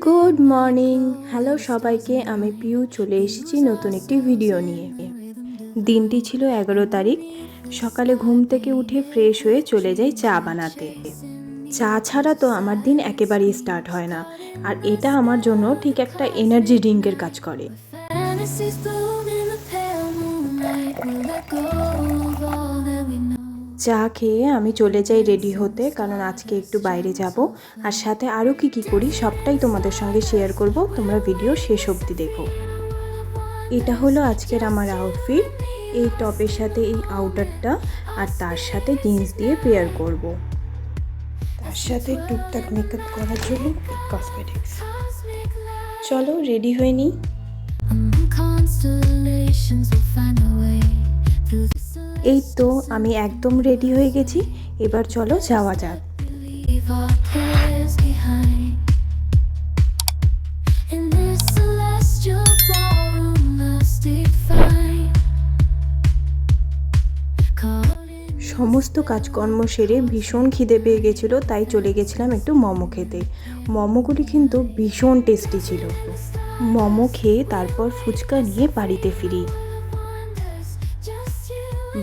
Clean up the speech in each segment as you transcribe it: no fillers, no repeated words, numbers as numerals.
Good morning. Hello সবাইকে, আমি পিউ চলে এসেছি নতুন একটি ভিডিও নিয়ে। দিনটি ছিল 11 তারিখ। সকালে ঘুম থেকে উঠে ফ্রেশ হয়ে চলে যাই চা বানাতে। চা ছাড়া তো আমার দিন একেবারেই স্টার্ট হয় না, আর এটা আমার জন্য ঠিক একটা এনার্জি ড্রিঙ্কের কাজ করে। চা খেয়ে আমি চলে যাই রেডি হতে, কারণ আজকে একটু বাইরে যাব, আর সাথে আরও কি করি সবটাই তোমাদের সঙ্গে শেয়ার করব। তোমরা ভিডিও শেষ অবধি দেখো। এটা হলো আজকের আমার আউটফিট। এই টপের সাথে এই আউটারটা, আর তার সাথে জিন্স দিয়ে পেয়ার করব। তার সাথে টুকটাক মেকআপ করার জন্য কসমেটিক্স। চলো রেডি হয়ে নিই। এই তো আমি একদম রেডি হয়ে গেছি। এবার চলো যাওয়া যাক। সমস্ত কাজকর্ম সেরে ভীষণ খিদে পেয়ে গেছিলো, তাই চলে গেছিলাম একটু মোমো খেতে। মোমোগুলি কিন্তু ভীষণ টেস্টি ছিল। মোমো খেয়ে তারপর ফুচকা নিয়ে বাড়িতে ফিরি।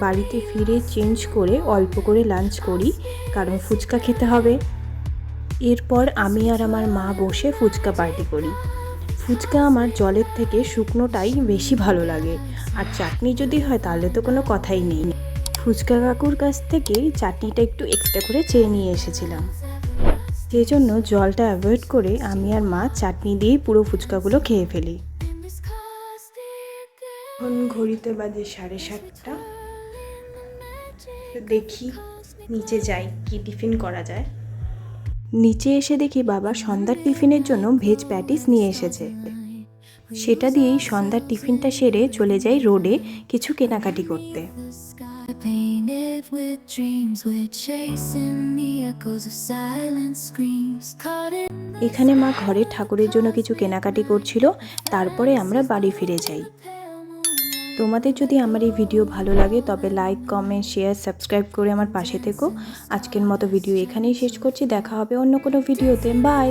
বাড়িতে ফিরে চেঞ্জ করে অল্প করে লাঞ্চ করি, কারণ ফুচকা খেতে হবে। এরপর আমি আর আমার মা বসে ফুচকা পার্টি করি। ফুচকা আমার জলের থেকে শুকনোটাই বেশি ভালো লাগে, আর চাটনি যদি হয় তাহলে তো কোনো কথাই নেই। ফুচকা কাকুর কাছ থেকে চাটনিটা একটু এক্সট্রা করে চেয়ে নিয়ে এসেছিলাম। সেই জন্য জলটা অ্যাভয়েড করে আমি আর মা চাটনি দিয়েই পুরো ফুচকাগুলো খেয়ে ফেলি। এখন ঘড়িতে বাজে 7:30। দেখি নিচে যাই, কি টিফিন করা যায়। নিচে এসে দেখি বাবা সন্ধ্যার টিফিনের জন্য ভেজ প্যাটিস নিয়ে এসেছে। সেটা দিয়েই সন্ধ্যার টিফিনটা সেরে চলে যাই রোডে কিছু কেনাকাটি করতে। এখানে মা ঘরে ঠাকুরের জন্য কিছু কেনাকাটি করছিল, তারপরে আমরা বাড়ি ফিরে যাই। তোমাদের যদি আমার এই ভিডিও ভালো লাগে তবে লাইক, কমেন্ট, শেয়ার, সাবস্ক্রাইব করে আমার পাশে থেকো। আজকের মতো ভিডিও এখানেই শেষ করছি। দেখা হবে অন্য কোনো ভিডিওতে। বাই।